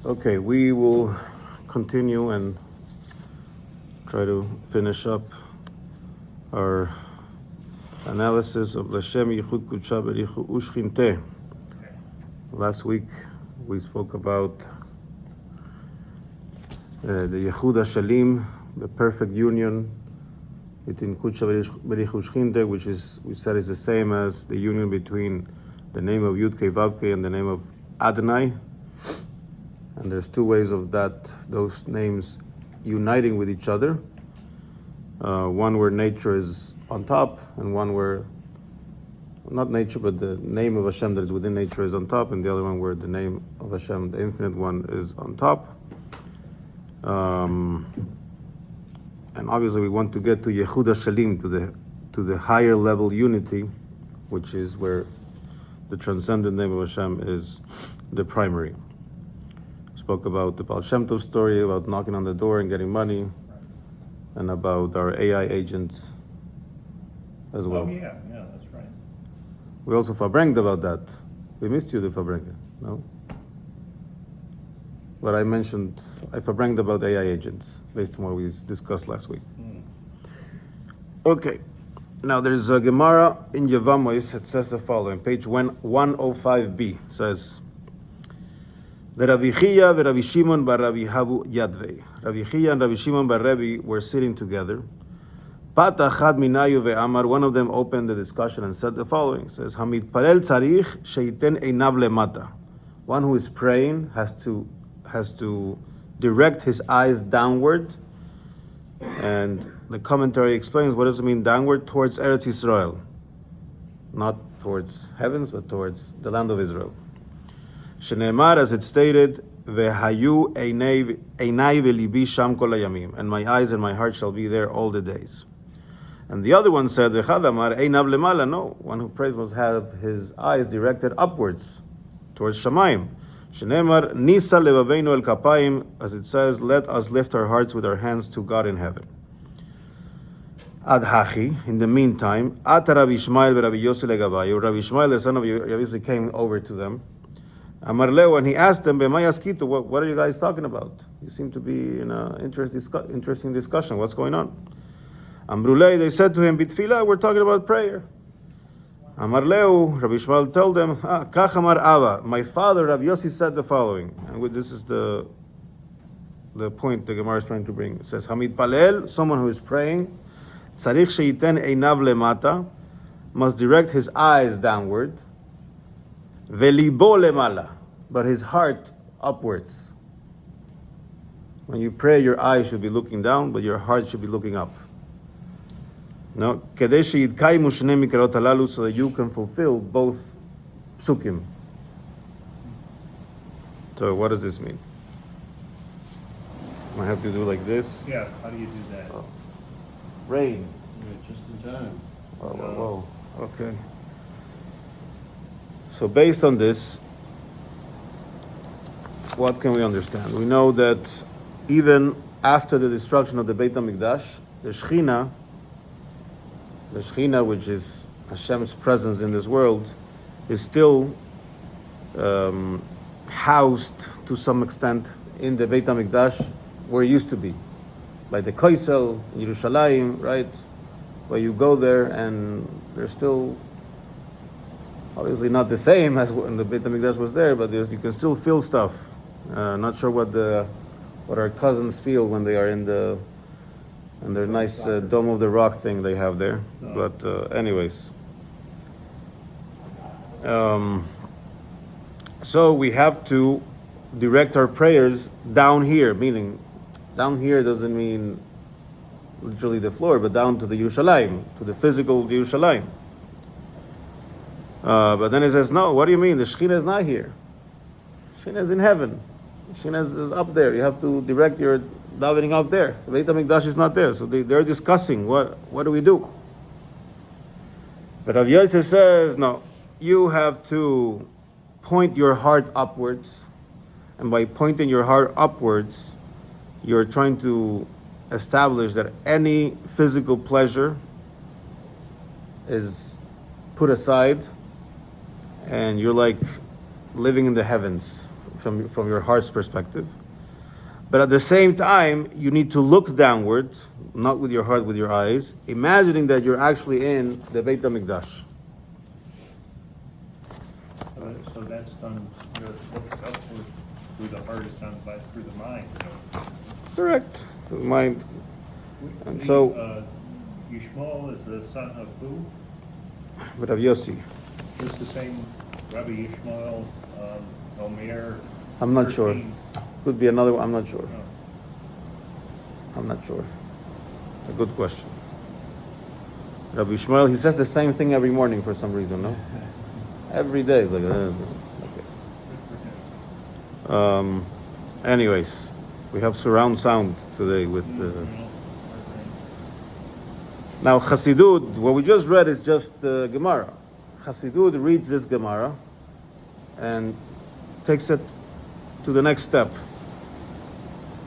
Okay, we will continue and try to finish up our analysis of Leshem Yichud Kudsha Berich Ushchinte. Last week we spoke about the Yichuda Sheleima, the perfect union between Kudsha Berich Ushchinte, which is, we said, is the same as the union between the name of Yud Kei Vav Kei and the name of Adonai. And there's two ways of those names uniting with each other. One where nature is on top, and one where, not nature, but the name of Hashem that is within nature is on top, and the other one where the name of Hashem, the infinite one, is on top. And obviously we want to get to Yichuda Sheleima, to the higher level unity, which is where the transcendent name of Hashem is the primary. Spoke about the Baal Shem Tov story, about knocking on the door and getting money, and about our AI agents as well. Oh yeah, that's right. We also fabrenged about that. We missed you, the fabrenged, no? But I fabrenged about AI agents, based on what we discussed last week. Okay, now there's a Gemara in Yevamot that says the following, page 105b, says, Rabbi Chia and Rabbi Shimon bar Rabbi Havu Yadvei. Rabbi Chia and Rabbi Shimon bar Rebbe were sitting together. Bitachon minayu ve'amar. One of them opened the discussion and said the following. It says, Hamid parel tzarich sheiten einav lemata. One who is praying has to direct his eyes downward. And the commentary explains, what does it mean downward? Towards Eretz Yisrael. Not towards heavens, but towards the land of Israel. Shneimar, as it stated, Vehayu einai velibi sham kol hayamim, and my eyes and my heart shall be there all the days. And the other one said, Vechadamar einav lemala. No, one who prays must have his eyes directed upwards, towards Shamayim. Shneimar nisa levaveinu el kapayim, as it says, let us lift our hearts with our hands to God in heaven. Ad hachi, in the meantime, Ata Rabbi Ishmael v'Rabbi Yossi legabayu. Rabbi Ishmael, the son of Yossi, came over to them. Amar Leo, and he asked them, what are you guys talking about? You seem to be in an interesting discussion. What's going on? Amrulei, they said to him, Bitfila, we're talking about prayer. Amar Leo, Rabbi Ishmael told them, Kach Amar Ava, my father, Rabbi Yossi, said the following. And this is the point the Gemara is trying to bring. It says, Hamid Palel, someone who is praying, Tzarich sheiten einav lemata, must direct his eyes downward, Velibo lemala, but his heart upwards. When you pray, your eyes should be looking down, but your heart should be looking up. No, kedei sheyidkaimu shnei mikarot halalu, so that you can fulfill both psukim. So what does this mean? I have to do like this. Yeah, how do you do that? Rain. Yeah, just in time. Whoa. Okay. So based on this, what can we understand? We know that even after the destruction of the Beit HaMikdash, the Shechinah, which is Hashem's presence in this world, is still housed to some extent in the Beit HaMikdash where it used to be, by the Koisel, Yerushalayim, right? Where you go there and there's still, obviously not the same as when the Beit HaMikdash was there, but you can still feel stuff. Not sure what our cousins feel when they are in their nice Dome of the Rock thing they have there. But anyways. So we have to direct our prayers down here, meaning down here doesn't mean literally the floor, but down to the Yerushalayim, to the physical Yerushalayim. But then it says, no, what do you mean? The Shekhinah is not here. Shekhinah is in heaven. Shekhinah is up there. You have to direct your davening up there. The Beit HaMikdash is not there. So they're discussing, what do we do? But Rav Yosef says, no, you have to point your heart upwards. And by pointing your heart upwards, you're trying to establish that any physical pleasure is put aside, and you're like living in the heavens from your heart's perspective. But at the same time, you need to look downward, not with your heart, with your eyes, imagining that you're actually in the Beit HaMikdash. So that's done, your look upward through the heart is done through the mind. So. Correct. The mind. And so, Yishmael is the son of who? but of Yossi. Is this the same Rabbi Yishmael, Omer? I'm not sure. 13? Could be another one. I'm not sure. No. I'm not sure. It's a good question. Rabbi Yishmael, he says the same thing every morning for some reason, no? Every day. It's like, okay. Anyways, we have surround sound today with now Chassidut. What we just read is just Gemara. Chassidut reads this Gemara and takes it to the next step.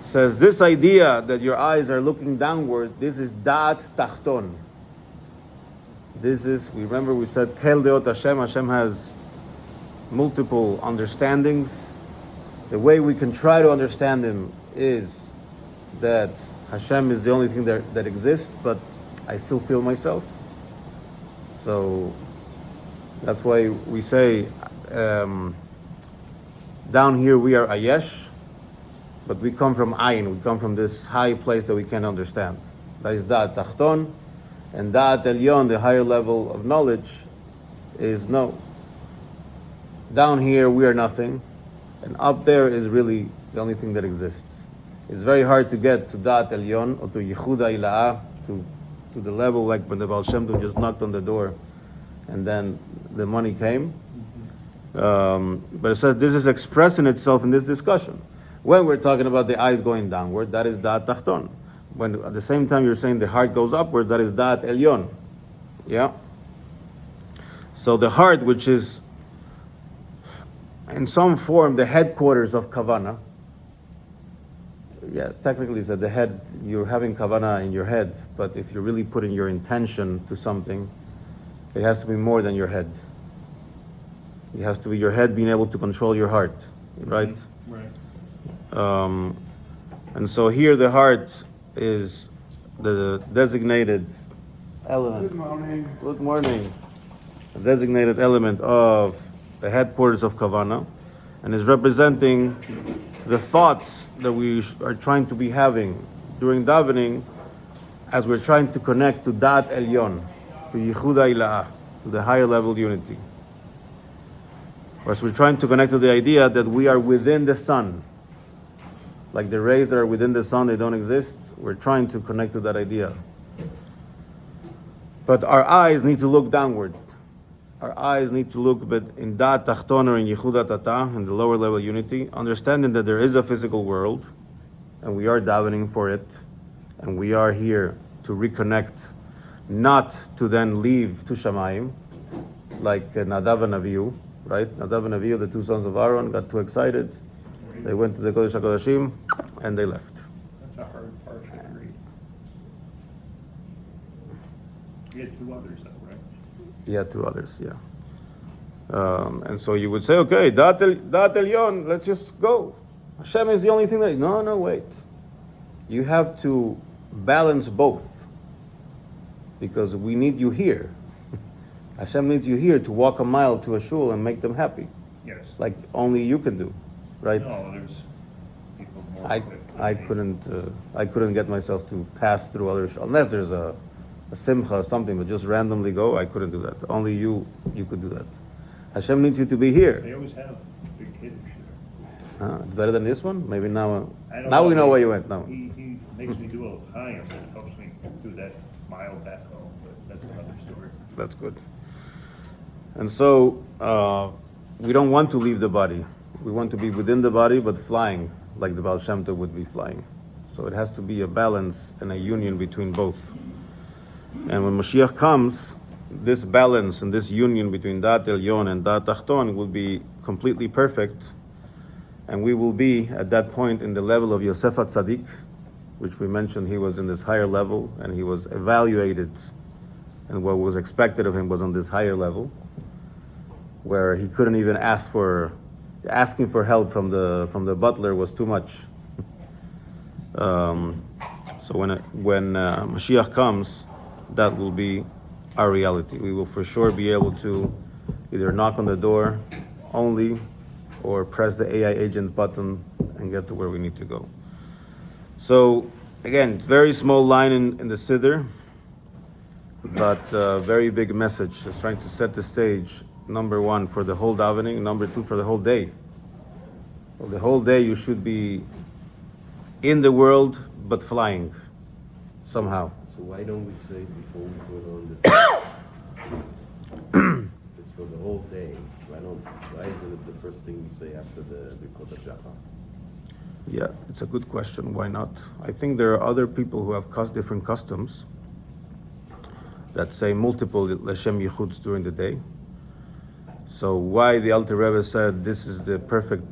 Says this idea that your eyes are looking downward, this is Daat Tachton. This is, we remember we said Kel Deot Hashem. Hashem has multiple understandings. The way we can try to understand him is that Hashem is the only thing that exists, but I still feel myself. So that's why we say down here we are Ayesh, but we come from Ayin, we come from this high place that we can understand. That is Daat Tachton, and Daat Elyon, the higher level of knowledge, is no. Down here we are nothing, and up there is really the only thing that exists. It's very hard to get to Daat Elyon or to Yichuda Ila'a, to the level like when the Baal Shem Tov just knocked on the door and then the money came. But it says this is expressing itself in this discussion. When we're talking about the eyes going downward, that is Daat Tachton. When at the same time you're saying the heart goes upwards, that is Daat Elyon. Yeah? So the heart, which is in some form the headquarters of Kavanah, yeah, technically it's at the head, you're having Kavanah in your head, but if you're really putting your intention to something, it has to be more than your head. It has to be your head being able to control your heart, right? Right. And so here the heart is the designated element. Good morning. Good morning. A designated element of the headquarters of Kavanah, and is representing the thoughts that we are trying to be having during davening as we're trying to connect to Daat Elyon, to Yichuda Ila'a, to the higher level unity. Whereas we're trying to connect to the idea that we are within the sun. Like the rays that are within the sun, they don't exist. We're trying to connect to that idea. But our eyes need to look downward. Our eyes need to look but in Daat Tachton or in Yichuda Tata, in the lower level unity, understanding that there is a physical world, and we are davening for it, and we are here to reconnect, not to then leave to Shamayim, like Nadav and Avihu, right? Nadav and Avihu, the two sons of Aaron, got too excited. They went to the Kodesh HaKodashim, and they left. That's a hard parsha to read. You had two others though, right? He had two others, yeah. And so you would say, okay, Daat Elyon, let's just go. Hashem is the only thing that... No, wait. You have to balance both. Because we need you here. Hashem needs you here to walk a mile to a shul and make them happy. Yes. Like only you can do, right? No, there's people more equipped than I me. couldn't get myself to pass through other shuls. Unless there's a simcha or something, but just randomly go, I couldn't do that. Only you could do that. Hashem needs you to be here. They always have big kiddush there. It's better than this one? Maybe now I don't now we know he- where you went. Now. He makes me do a chayim and helps me do that mile back home, but that's another story. That's good. And so we don't want to leave the body. We want to be within the body, but flying, like the Baal Shem Tov would be flying. So it has to be a balance and a union between both. And when Mashiach comes, this balance and this union between Daat Elyon and Daat Tachton will be completely perfect. And we will be, at that point, in the level of Yosef HaTzadik, which we mentioned he was in this higher level, and he was evaluated, and what was expected of him was on this higher level, where he couldn't even ask for asking for help from the butler was too much. So when Mashiach comes, that will be our reality. We will for sure be able to either knock on the door only or press the AI agent button and get to where we need to go. So again, very small line in the Siddur, but very big message. It's trying to set the stage, number one, for the whole davening, number two, for the whole day. Well, the whole day you should be in the world, but flying, somehow. So why don't we say before we put on the it's for the whole day, why isn't it the first thing we say after the Yichuda? Yeah, it's a good question. Why not? I think there are other people who have different customs that say multiple Leshem Yichuds during the day. So why the Alter Rebbe said this is the perfect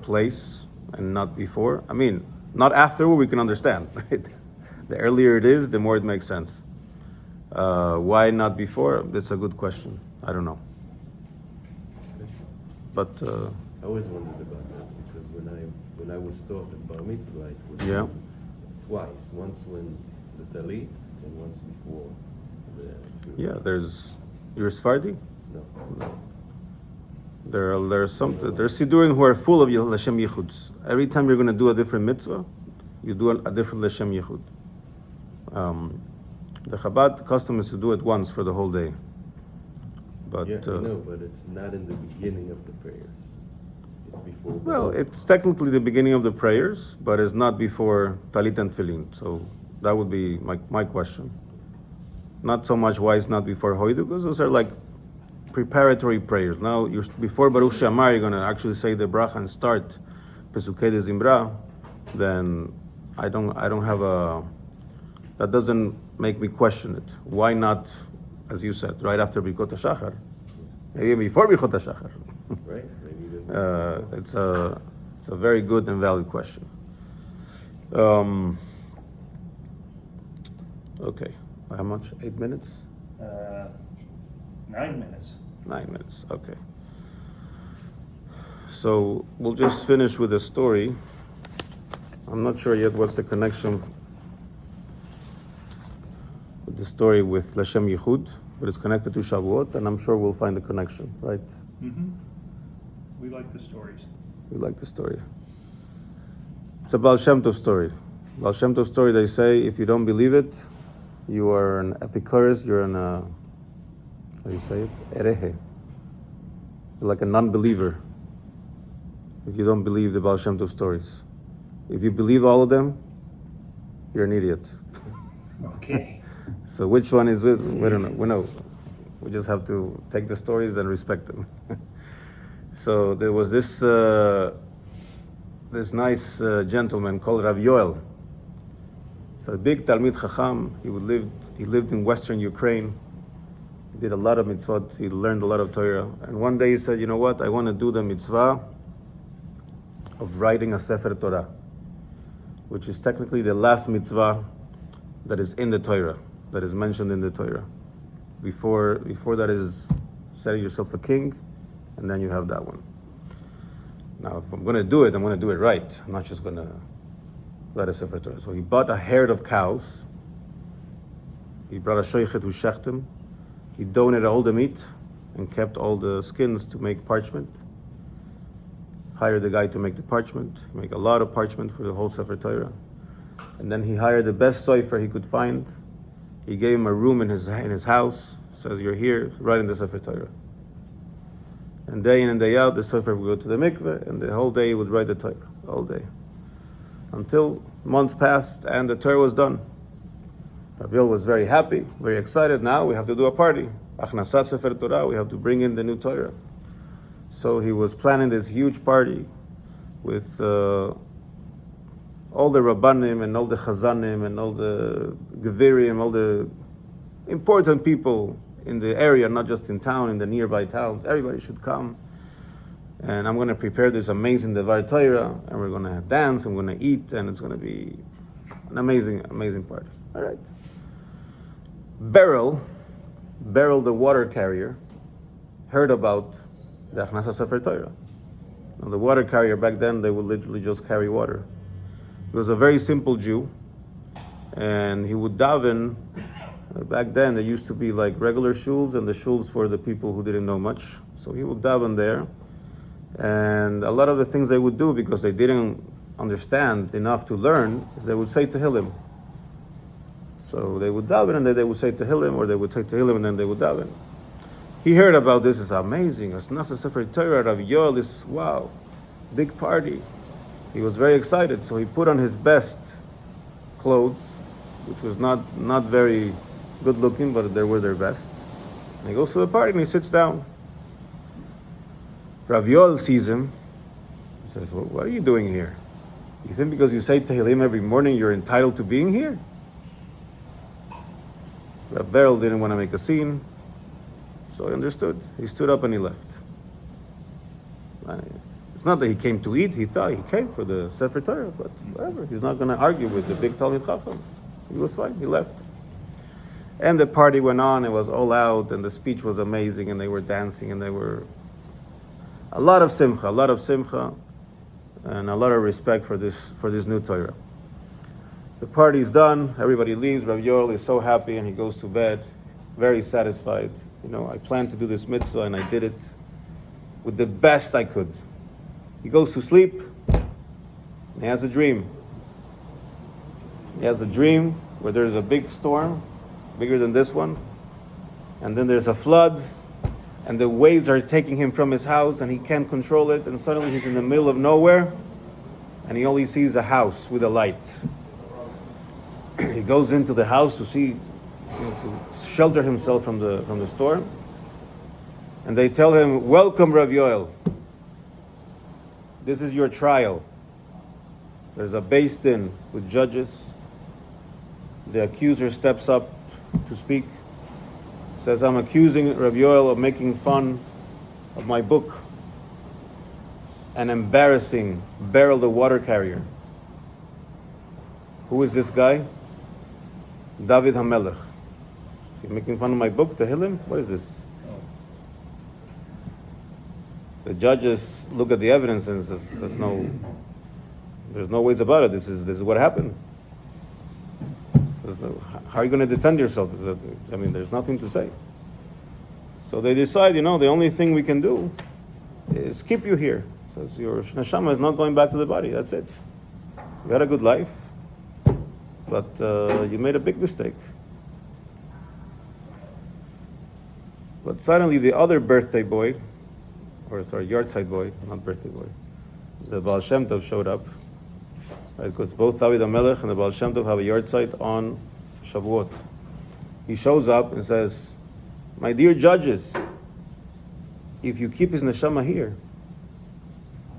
place and not before? I mean, not afterward we can understand, right? The earlier it is, the more it makes sense. Why not before? That's a good question. I don't know. But I always wondered about that because when I was taught at Bar Mitzvah, it was twice. Once when the Talit and once before the. Yeah, you're Sephardi? No. There's Siddurim who are full of Leshem Yichuds. Every time you're going to do a different mitzvah, you do a different Leshem Yichud. The Chabad custom is to do it once for the whole day. But yeah, I know, but it's not in the beginning of the prayers. It's before. Well, it's technically the beginning of the prayers, but it's not before Talit and Tefillin. So that would be my question. Not so much why it's not before Hoidu, because those are like preparatory prayers. Now, before Baruch Shamar, you're going to actually say the bracha and start Pesukei de Zimbra. Then I don't have that doesn't make me question it. Why not, as you said, right after Birkot HaShachar? Maybe before Birkot HaShachar. Right. Maybe it's a very good and valid question. Okay. How much? 8 minutes? 9 minutes. 9 minutes. Okay. So we'll just finish with a story. I'm not sure yet what's the connection with the story with Leshem Yichud, but it's connected to Shavuot, and I'm sure we'll find the connection, right? Mm-hmm. We like the stories. We like the story. It's a Baal Shem Tov story. Baal Shem Tov story, they say, if you don't believe it, you are an epicurus, you're an, how do you say it? Erehe. You're like a non-believer if you don't believe the Baal Shem Tov stories. If you believe all of them, you're an idiot. Okay. So which one is it? We don't know. We know. We just have to take the stories and respect them. So there was this nice gentleman called Rav Yoel. So a big Talmid Chacham. He lived in western Ukraine. He did a lot of mitzvot. He learned a lot of Torah. And one day he said, you know what? I want to do the mitzvah of writing a Sefer Torah, which is technically the last mitzvah that is in the Torah, that is mentioned in the Torah. Before that is setting yourself a king, and then you have that one. Now, if I'm going to do it, I'm going to do it right. I'm not just going to write a Sefer Torah. So he bought a herd of cows. He brought a shoichet who shecht him. He donated all the meat and kept all the skins to make parchment. Hired the guy to make the parchment, make a lot of parchment for the whole Sefer Torah. And then he hired the best sofer he could find. He gave him a room in his house. Says, you're here, writing the Sefer Torah. And day in and day out, the sofer would go to the mikveh, and the whole day he would write the Torah, all day. Until months passed, and the Torah was done. Rav was very happy, very excited. Now we have to do a party. Achnasat Sefer Torah, we have to bring in the new Torah. So he was planning this huge party with all the Rabbanim and all the Chazanim and all the Gevirim, all the important people in the area, not just in town, in the nearby towns. Everybody should come. And I'm going to prepare this amazing Devar Torah, and we're going to dance, and we're going to eat, and it's going to be an amazing, amazing party. All right. Beryl, the water carrier, heard about the Achnasa Sefer Torah. Now, the water carrier back then, they would literally just carry water. He was a very simple Jew, and he would daven. Back then, there used to be like regular shuls and the shuls for the people who didn't know much. So he would daven there, and a lot of the things they would do, because they didn't understand enough to learn, is they would say Tehillim. So they would daven, and then they would say Tehillim, or they would say Tehillim, and then they would daven. He heard about this. It's amazing. It's not a Sefer Torah. Rav Yoel is, wow, big party. He was very excited, so he put on his best clothes, which was not very good looking, but they were their best. And he goes to the party and he sits down. Rav Yoel sees him. He says, well, what are you doing here? You think because you say Tehillim every morning you're entitled to being here? Rav Berich didn't want to make a scene, so he understood. He stood up and he left. It's not that he came to eat. He thought he came for the Sefer Torah, but whatever. He's not going to argue with the big Talmid Chacham. He was fine. He left. And the party went on. It was all out, and the speech was amazing, and they were dancing, and they were a lot of simcha, and a lot of respect for this new Torah. The party's done. Everybody leaves. Rav Yoel is so happy, and he goes to bed, very satisfied. I planned to do this mitzvah, and I did it with the best I could. He goes to sleep, and he has a dream. He has a dream where there's a big storm, bigger than this one, and then there's a flood, and the waves are taking him from his house, and he can't control it, and suddenly he's in the middle of nowhere, and he only sees a house with a light. He goes into the house to see, to shelter himself from the storm, and they tell him, "Welcome, Rav Yoel. This is your trial." There's a Beis Din with judges. The accuser steps up to speak. Says, "I'm accusing Rav Yoel of making fun of my book and embarrassing Beryl the water carrier." Who is this guy? David HaMelech. Is he making fun of my book, Tehillim? What is this? The judges look at the evidence and says, there's no ways about it. This is what happened. How are you going to defend yourself? There's nothing to say. So they decide, the only thing we can do is keep you here. Says your neshama is not going back to the body. That's it. You had a good life, but you made a big mistake. But suddenly the other birthday boy, yahrzeit boy, not birthday boy, the Baal Shem Tov showed up, right? Because both David HaMelech and the Baal Shem Tov have a yahrzeit on Shavuot. He shows up and says, "My dear judges, if you keep his neshama here,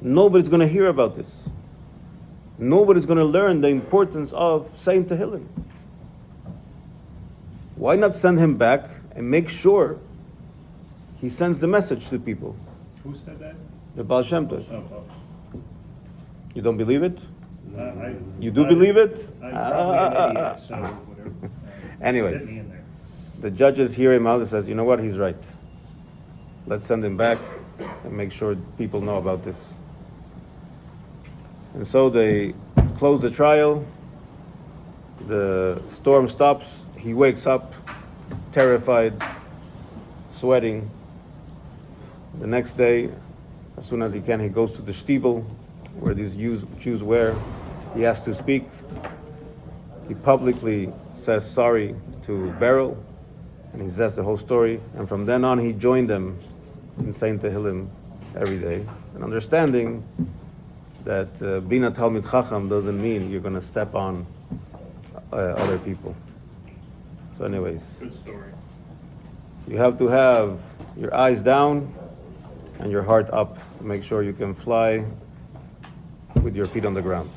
nobody's going to hear about this. Nobody's going to learn the importance of saying Tehillim. Why not send him back and make sure he sends the message to people?" Who said that? The Baal Shem Tov. Oh. You don't believe it? You do I- believe it? I'm probably an idiot, so whatever. Anyways. Get me in there. The judges hear him out and says, "You know what? He's right. Let's send him back and make sure people know about this." And so they close the trial. The storm stops. He wakes up, terrified, sweating. The next day, as soon as he can, he goes to the shtibel, where these Jews were. He has to speak. He publicly says sorry to Beryl, and he says the whole story. And from then on, he joined them in saying Tehillim every day, and understanding that being a Talmid Chacham doesn't mean you're going to step on other people. So anyways, Good story. you have to have your eyes down and your heart up to make sure you can fly with your feet on the ground.